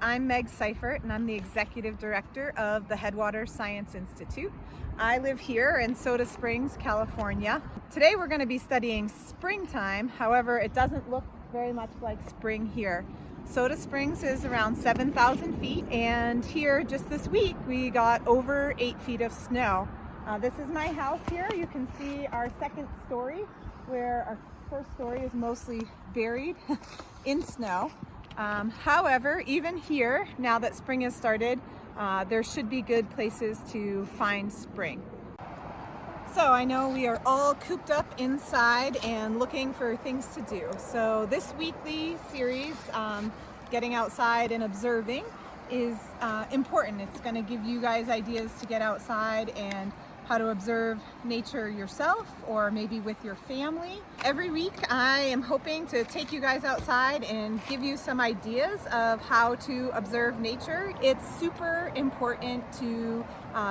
I'm Meg Seifert, and I'm the Executive Director of the Headwaters Science Institute. I live here in Soda Springs, California. Today we're going to be studying springtime. However, it doesn't look very much like spring here. Soda Springs is around 7,000 feet, and here just this week we got over 8 feet of snow. This is my house here. You can see our second story, where our first story is mostly buried in snow. However, even here, now that spring has started, there should be good places to find spring. So I know we are all cooped up inside and looking for things to do. So this weekly series, Getting Outside and Observing, is important. It's going to give you guys ideas to get outside and how to observe nature yourself or maybe with your family. Every week I am hoping to take you guys outside and give you some ideas of how to observe nature. It's super important to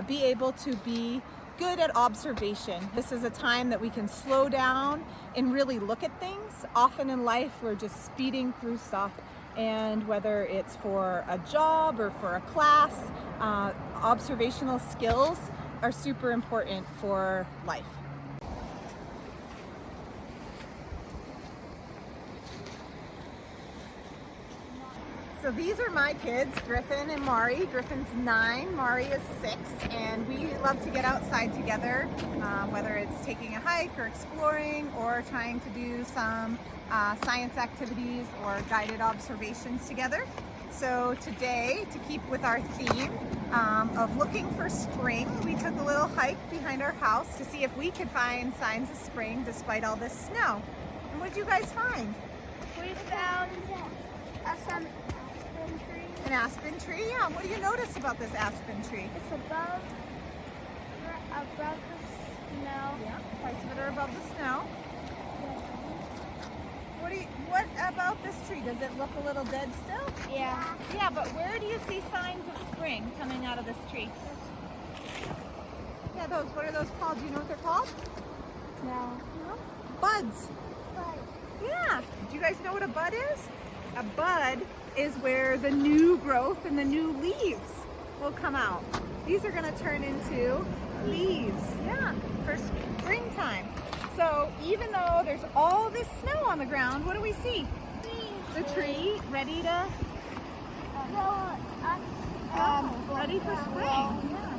be able to be good at observation. This is a time that we can slow down and really look at things. Often in life we're just speeding through stuff, and whether it's for a job or for a class, observational skills are super important for life. So these are my kids, Griffin and Mari. Griffin's 9, Mari is 6, and we love to get outside together, whether it's taking a hike or exploring or trying to do some science activities or guided observations together. So today, to keep with our theme of looking for spring, we took a little hike behind our house to see if we could find signs of spring despite all this snow. And what did you guys find? We found some aspen tree. An aspen tree? Yeah. What do you notice about this aspen tree? It's above the snow. Yeah, parts of it are above the snow. What about this tree? Does it look a little dead still? Yeah. Yeah, but where do you see signs of spring coming out of this tree? Yeah, what are those called? Do you know what they're called? No. Buds. Yeah. Do you guys know what a bud is? A bud is where the new growth and the new leaves will come out. These are going to turn into leaves. Yeah, for springtime. So even though there's all this snow on the ground, what do we see? The tree ready to ready for spring. Yeah.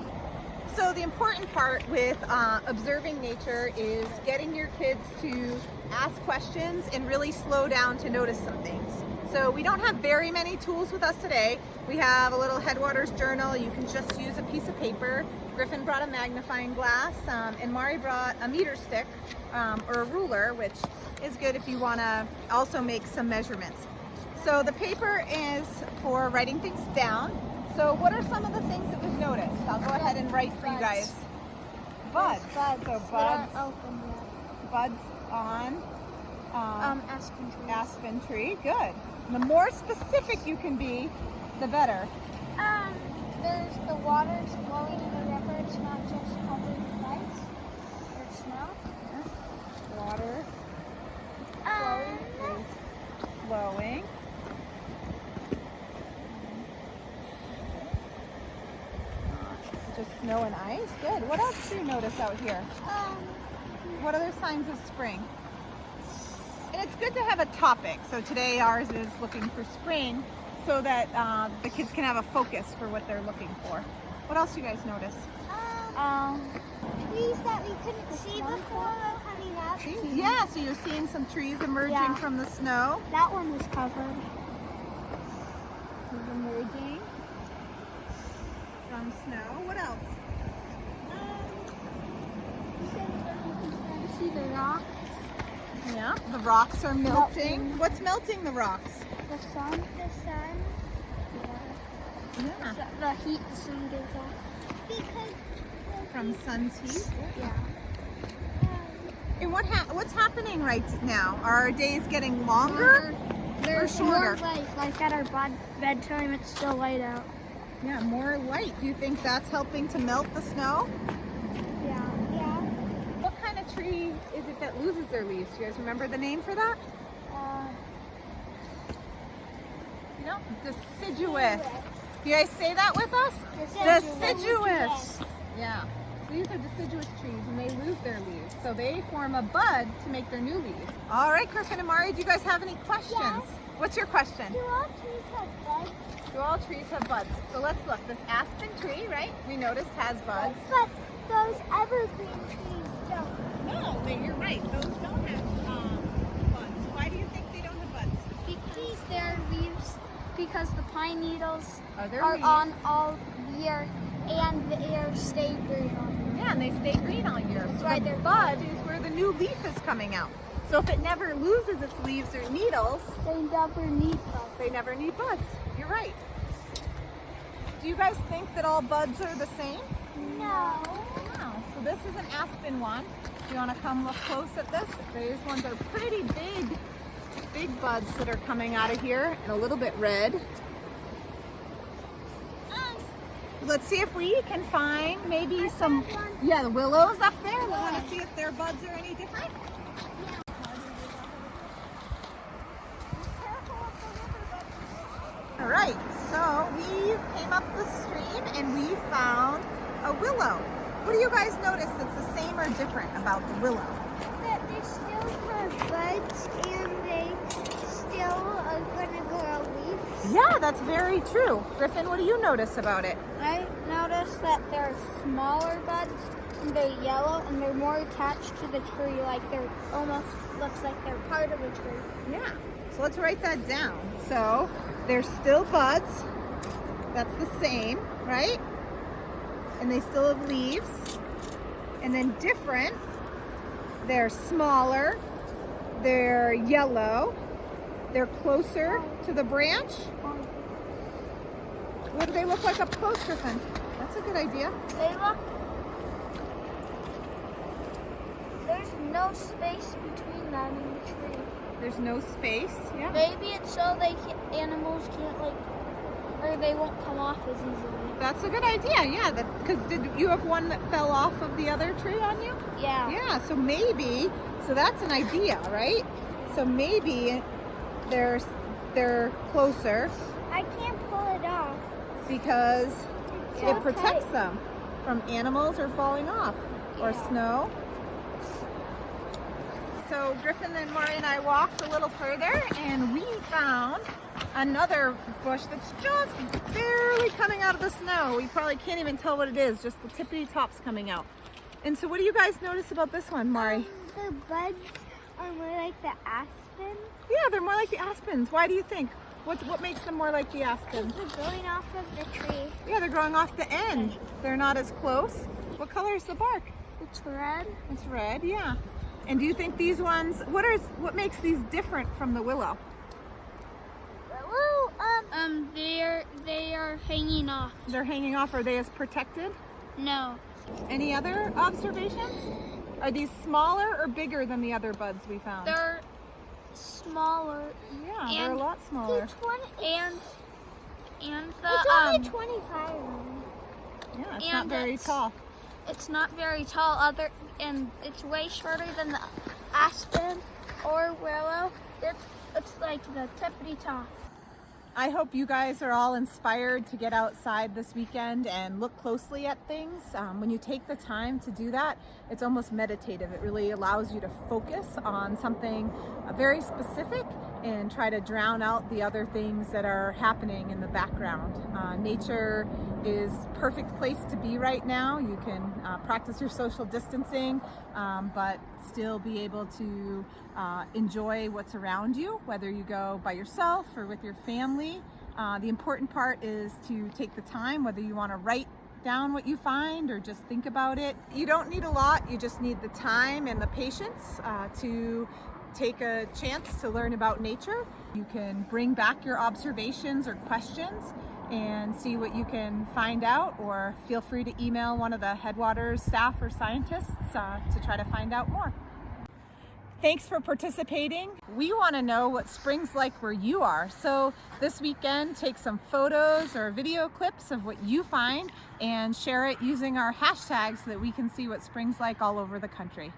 So the important part with observing nature is getting your kids to ask questions and really slow down to notice some things. So we don't have very many tools with us today. We have a little Headwaters journal. You can just use a piece of paper. Griffin brought a magnifying glass, and Mari brought a meter stick or a ruler, which is good if you want to also make some measurements. So the paper is for writing things down. So what are some of the things that we've noticed? I'll go ahead and write for you guys. Buds. So buds. Buds on aspen tree. Good. The more specific you can be, the better. There's the water's flowing in the river. It's not just covered with ice or snow. Water is flowing. Just snow and ice. Good. What else do you notice out here? What other signs of spring? And it's good to have a topic. So today ours is looking for spring, so that the kids can have a focus for what they're looking for. What else do you guys notice? Trees that we couldn't see before coming up. Yeah, so you're seeing some trees emerging from the snow. That one was covered. Trees emerging from snow. What else? You can see the rocks. Yeah, the rocks are melting. What's melting the rocks? The sun. Yeah. The heat the sun gives off. Because From sun's heat. Yeah. And what's happening right now? Are our days getting longer or shorter? More light. Like at our bedtime, it's still light out. Yeah, more light. Do you think that's helping to melt the snow? Yeah. What kind of tree is it that loses their leaves? Do you guys remember the name for that? No, deciduous. Do you guys say that with us? Deciduous. Yeah. So these are deciduous trees and they lose their leaves. So they form a bud to make their new leaves. All right, Griffin and Mari, do you guys have any questions? Yes. What's your question? Do all trees have buds? Do all trees have buds? So let's look. This aspen tree, right, we noticed has buds. But those evergreen trees don't. No, you're right. Those don't have buds. Why do you think they don't have buds? Because their leaves, because the pine needles Are are on all year and they stay green all year. Yeah, and they stay green all year. That's So why the they're bud is where the new leaf is coming out. So if it never loses its leaves or needles, They never need buds. they never need buds. You're right. Do you guys think that all buds are the same? No. No. So this is an aspen one. Do you want to come look close at this? These ones are pretty big buds that are coming out of here and a little bit red. Let's see if we can find maybe some, yeah, the willows up there. We want to see if their buds are any different. All right, so we came up the stream and we found a willow. What do you guys notice that's the same or different about the willow? That they still have buds and they still are going to grow leaves. Yeah, that's very true. Griffin, what do you notice about it? I noticed that they're smaller buds and they're yellow and they're more attached to the tree, like they're almost looks like they're part of a tree. Yeah, so let's write that down. So they're still buds. That's the same, right? And they still have leaves. And then different, they're smaller, they're yellow, they're closer to the branch. What do they look like up close, Griffin? That's a good idea. They look. There's no space between them and the tree. There's no space. Yeah. Maybe it's so animals can't or they won't come off as easily. That's a good idea. Yeah. Because did you have one that fell off of the other tree on you? Yeah. Yeah. So maybe. So that's an idea, right? So maybe they're closer I can't pull it off. because It's it so protects tight. them from animals or falling off or Yeah. snow. So Griffin and Mari and I walked a little further and we found another bush that's just barely coming out of the snow. We probably can't even tell what it is, just the tippity tops coming out. And so what do you guys notice about this one, Mari? The buds are more like the aspen. Yeah, they're more like the aspens. Why do you think? What makes them more like the aspens? They're growing off of the tree. Yeah, they're growing off the end. They're not as close. What color is the bark? It's red. It's red, yeah. And do you think these ones, what makes these different from the willow? They are hanging off. They're hanging off. Are they as protected? No. Any other observations? Are these smaller or bigger than the other buds we found? They're smaller. Yeah, they're a lot smaller. And the it's only 25. Yeah, it's and not very it's- tall. It's not very tall. And it's way shorter than the aspen or willow. It's like the tippity top. I hope you guys are all inspired to get outside this weekend and look closely at things. When you take the time to do that, it's almost meditative. It really allows you to focus on something very specific and try to drown out the other things that are happening in the background. Nature is perfect place to be right now. You can practice your social distancing, but still be able to enjoy what's around you, whether you go by yourself or with your family. The important part is to take the time, whether you want to write down what you find or just think about it. You don't need a lot, you just need the time and the patience to take a chance to learn about nature. You can bring back your observations or questions and see what you can find out, or feel free to email one of the Headwaters staff or scientists to try to find out more. Thanks for participating. We want to know what spring's like where you are. So this weekend, take some photos or video clips of what you find and share it using our hashtags so that we can see what spring's like all over the country.